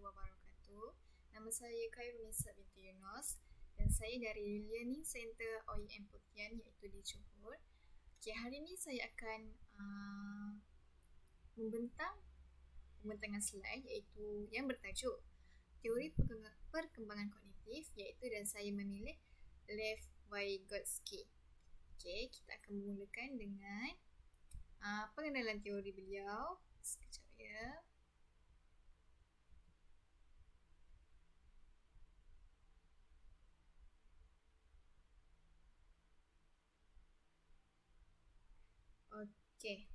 wabarakatuh. Nama saya Khairunisa binti Yunus dan saya dari Learning Center OEM Putian iaitu di Johor. Hari ini saya akan pembentangan slide iaitu yang bertajuk Teori Perkembangan Kognitif iaitu dan saya memilih Lev Vygotsky. Kita akan memulakan dengan pengenalan teori beliau. Sekejap ya. Okey.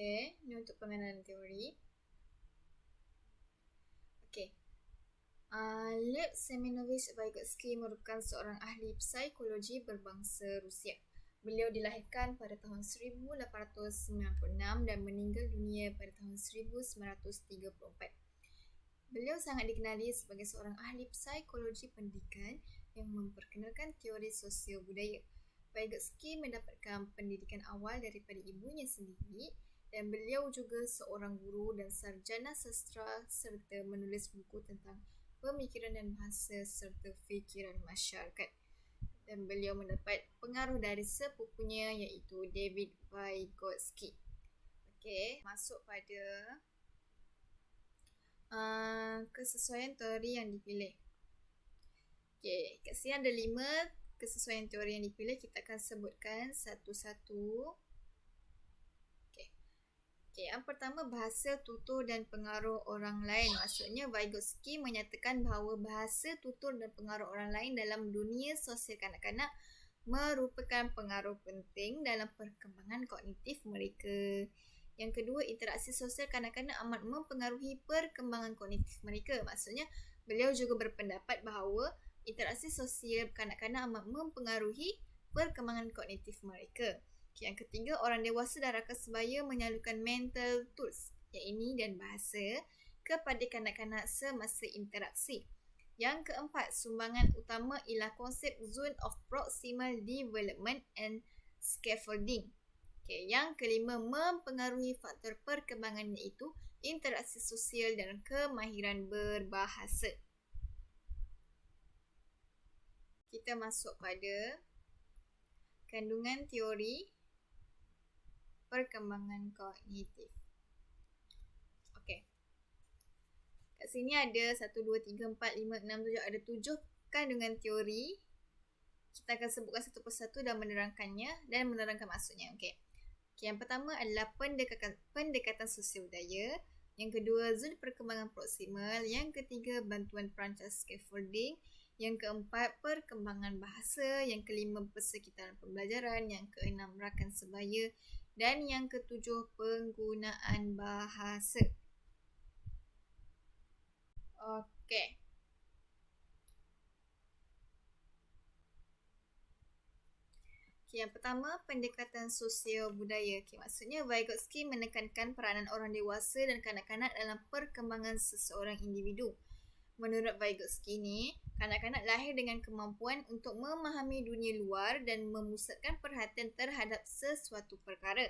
Ini untuk pengenalan teori. Lev Semenovich Vygotsky merupakan seorang ahli psikologi berbangsa Rusia. Beliau dilahirkan pada tahun 1896 dan meninggal dunia pada tahun 1934. Beliau sangat dikenali sebagai seorang ahli psikologi pendidikan yang memperkenalkan teori sosial budaya. Vygotsky mendapatkan pendidikan awal daripada ibunya sendiri dan beliau juga seorang guru dan sarjana sastra serta menulis buku tentang pemikiran dan bahasa serta fikiran masyarakat. Dan beliau mendapat pengaruh dari sepupunya iaitu David Vygotsky. Masuk pada kesesuaian teori yang dipilih. Kat sini ada 5 kesesuaian teori yang dipilih. Kita akan sebutkan satu-satu. Yang pertama, bahasa tutur dan pengaruh orang lain. Maksudnya Vygotsky menyatakan bahawa bahasa tutur dan pengaruh orang lain dalam dunia sosial kanak-kanak merupakan pengaruh penting dalam perkembangan kognitif mereka. Yang kedua, interaksi sosial kanak-kanak amat mempengaruhi perkembangan kognitif mereka. Maksudnya beliau juga berpendapat bahawa interaksi sosial kanak-kanak amat mempengaruhi perkembangan kognitif mereka. Yang ketiga, orang dewasa dan rakan sebaya menyalurkan mental tools, iaitu dan bahasa, kepada kanak-kanak semasa interaksi. Yang keempat, sumbangan utama ialah konsep zone of proximal development and scaffolding. Yang kelima, mempengaruhi faktor perkembangan iaitu interaksi sosial dan kemahiran berbahasa. Kita masuk pada kandungan teori perkembangan kognitif. Kat sini ada 1, 2, 3, 4, 5, 6, 7. Ada 7 kandungan teori. Kita akan sebutkan satu persatu dan menerangkannya dan menerangkan maksudnya. Yang pertama adalah pendekatan sosial budaya. Yang kedua, zon perkembangan proksimal. Yang ketiga, bantuan perancang scaffolding. Yang keempat, perkembangan bahasa. Yang kelima, persekitaran pembelajaran. Yang keenam, rakan sebaya. Dan yang ketujuh, penggunaan bahasa. Yang pertama, pendekatan sosial budaya. Maksudnya Vygotsky menekankan peranan orang dewasa dan kanak-kanak dalam perkembangan seseorang individu. Menurut Vygotsky ni, kanak-kanak lahir dengan kemampuan untuk memahami dunia luar dan memusatkan perhatian terhadap sesuatu perkara.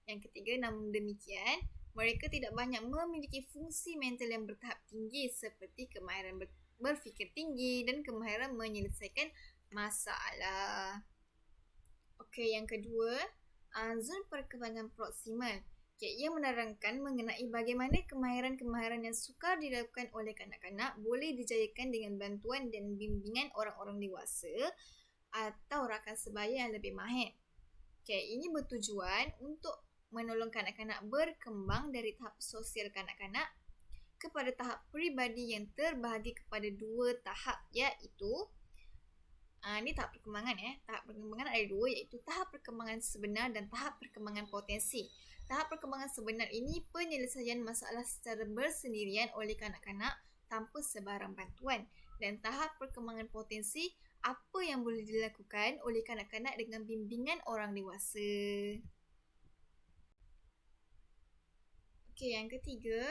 Yang ketiga, namun demikian, mereka tidak banyak memiliki fungsi mental yang bertahap tinggi seperti kemahiran berfikir tinggi dan kemahiran menyelesaikan masalah. Yang kedua, zon perkembangan proksimal. Ia menerangkan mengenai bagaimana kemahiran-kemahiran yang sukar dilakukan oleh kanak-kanak boleh dijayakan dengan bantuan dan bimbingan orang-orang dewasa atau rakan sebaya yang lebih mahir. Ini bertujuan untuk menolong kanak-kanak berkembang dari tahap sosial kanak-kanak kepada tahap peribadi yang terbahagi kepada 2 tahap, iaitu ini tahap perkembangan. Tahap perkembangan ada 2, iaitu tahap perkembangan sebenar dan tahap perkembangan potensi. Tahap perkembangan sebenar ini penyelesaian masalah secara bersendirian oleh kanak-kanak tanpa sebarang bantuan. Dan tahap perkembangan potensi, apa yang boleh dilakukan oleh kanak-kanak dengan bimbingan orang dewasa. Yang ketiga,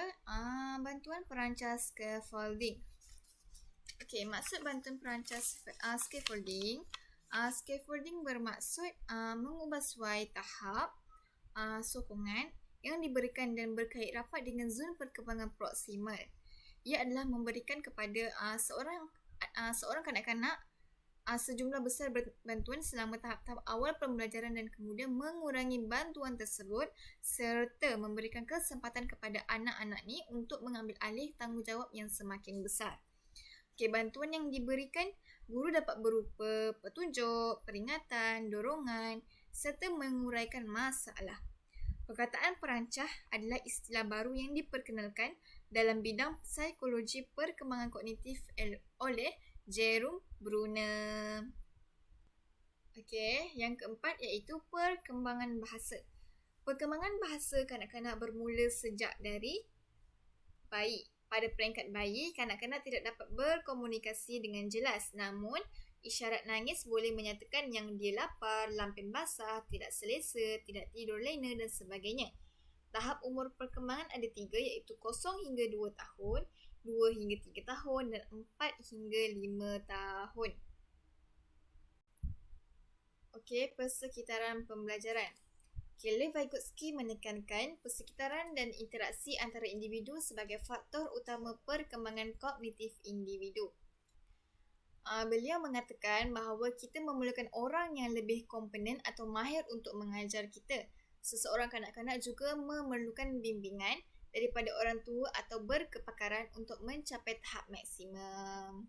bantuan perancang scaffolding. Maksud bantuan perancang scaffolding, Scaffolding bermaksud mengubah suai tahap sokongan yang diberikan dan berkait rapat dengan zon perkembangan proksimal. Ia adalah memberikan kepada seorang kanak-kanak sejumlah besar bantuan selama tahap-tahap awal pembelajaran dan kemudian mengurangi bantuan tersebut serta memberikan kesempatan kepada anak-anak ni untuk mengambil alih tanggungjawab yang semakin besar. Bantuan yang diberikan, guru dapat berupa petunjuk, peringatan, dorongan serta menguraikan masalah. Perkataan perancah adalah istilah baru yang diperkenalkan dalam bidang psikologi perkembangan kognitif oleh Jerome Bruner. Yang keempat iaitu perkembangan bahasa. Perkembangan bahasa kanak-kanak bermula sejak dari bayi. Pada peringkat bayi, kanak-kanak tidak dapat berkomunikasi dengan jelas. Namun, isyarat nangis boleh menyatakan yang dia lapar, lampin basah, tidak selesa, tidak tidur lena dan sebagainya. Tahap umur perkembangan ada 3 iaitu 0 hingga 2 tahun, 2 hingga 3 tahun dan 4 hingga 5 tahun. Persekitaran pembelajaran. Lev Vygotsky menekankan persekitaran dan interaksi antara individu sebagai faktor utama perkembangan kognitif individu. Beliau mengatakan bahawa kita memerlukan orang yang lebih kompeten atau mahir untuk mengajar kita. Seseorang kanak-kanak juga memerlukan bimbingan daripada orang tua atau berkepakaran untuk mencapai tahap maksimum.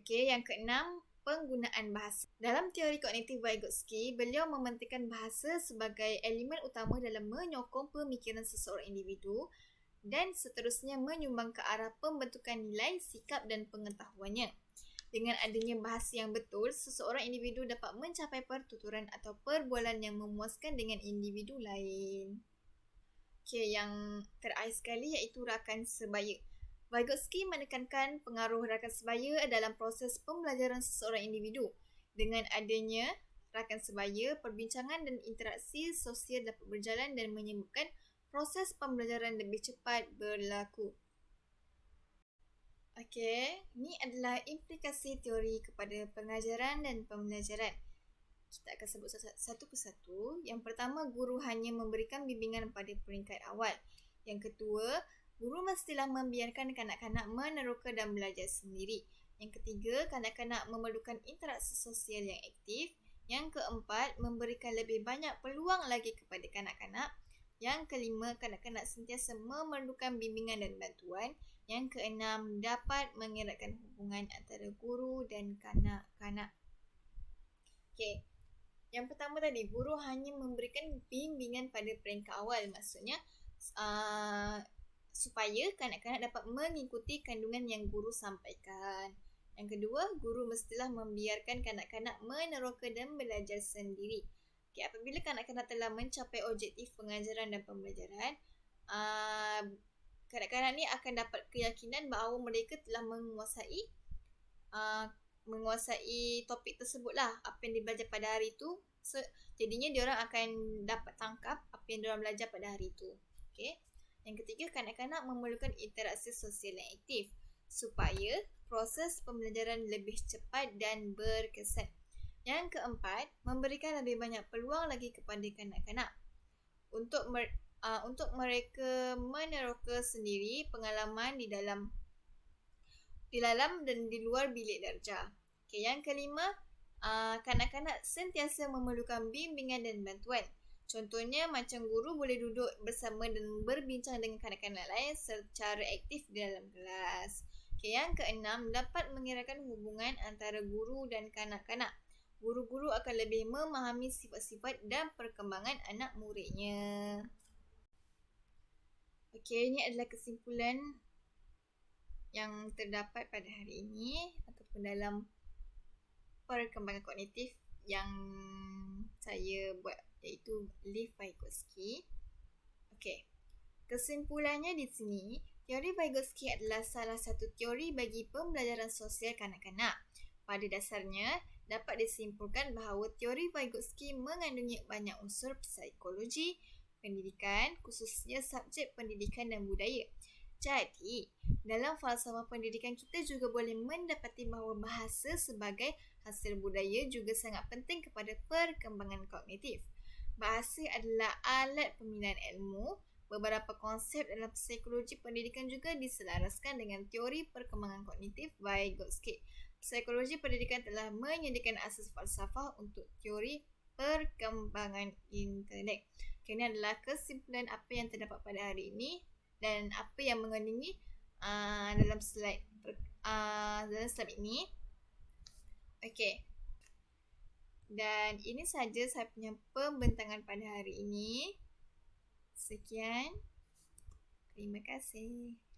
Yang keenam, penggunaan bahasa. Dalam teori kognitif Vygotsky, beliau mementingkan bahasa sebagai elemen utama dalam menyokong pemikiran seseorang individu dan seterusnya menyumbang ke arah pembentukan nilai, sikap dan pengetahuannya. Dengan adanya bahasa yang betul, seseorang individu dapat mencapai pertuturan atau perbualan yang memuaskan dengan individu lain. Yang terakhir sekali iaitu rakan sebaya. Vygotsky menekankan pengaruh rakan sebaya dalam proses pembelajaran seseorang individu. Dengan adanya rakan sebaya, perbincangan dan interaksi sosial dapat berjalan dan menyebabkan proses pembelajaran lebih cepat berlaku. Ini adalah implikasi teori kepada pengajaran dan pembelajaran. Kita akan sebut satu persatu. Yang pertama, guru hanya memberikan bimbingan pada peringkat awal. Yang kedua, guru mestilah membiarkan kanak-kanak meneroka dan belajar sendiri. Yang ketiga, kanak-kanak memerlukan interaksi sosial yang aktif. Yang keempat, memberikan lebih banyak peluang lagi kepada kanak-kanak. Yang kelima, kanak-kanak sentiasa memerlukan bimbingan dan bantuan. Yang keenam, dapat mengeratkan hubungan antara guru dan kanak-kanak. Yang pertama tadi, guru hanya memberikan bimbingan pada peringkat awal. Maksudnya, supaya kanak-kanak dapat mengikuti kandungan yang guru sampaikan. Yang kedua, guru mestilah membiarkan kanak-kanak meneroka dan belajar sendiri. Apabila kanak-kanak telah mencapai objektif pengajaran dan pembelajaran, kanak-kanak ni akan dapat keyakinan bahawa mereka telah menguasai topik tersebut lah, apa yang dia belajar pada hari itu. Jadinya diorang akan dapat tangkap apa yang diorang belajar pada hari itu. Yang ketiga, kanak-kanak memerlukan interaksi sosial yang aktif supaya proses pembelajaran lebih cepat dan berkesan. Yang keempat, memberikan lebih banyak peluang lagi kepada kanak-kanak untuk mereka meneroka sendiri pengalaman di dalam dan di luar bilik darjah. Yang kelima, kanak-kanak sentiasa memerlukan bimbingan dan bantuan. Contohnya macam guru boleh duduk bersama dan berbincang dengan kanak-kanak lain secara aktif di dalam kelas. Yang keenam, dapat mengeratkan hubungan antara guru dan kanak-kanak. Guru-guru akan lebih memahami sifat-sifat dan perkembangan anak muridnya. Ini adalah kesimpulan yang terdapat pada hari ini ataupun dalam perkembangan kognitif yang saya buat, iaitu Lev Vygotsky. Kesimpulannya di sini, teori Vygotsky adalah salah satu teori bagi pembelajaran sosial kanak-kanak. Pada dasarnya, dapat disimpulkan bahawa teori Vygotsky mengandungi banyak unsur psikologi, pendidikan, khususnya subjek pendidikan dan budaya. Jadi, dalam falsafah pendidikan kita juga boleh mendapati bahawa bahasa sebagai hasil budaya juga sangat penting kepada perkembangan kognitif. Bahasa adalah alat pembinaan ilmu. Beberapa konsep dalam psikologi pendidikan juga diselaraskan dengan teori perkembangan kognitif Vygotsky. Psikologi pendidikan telah menyediakan asas falsafah untuk teori perkembangan intelek. Ini adalah kesimpulan apa yang terdapat pada hari ini dan apa yang mengandungi dalam slide ini. Okey. Dan ini saja saya punya pembentangan pada hari ini. Sekian. Terima kasih.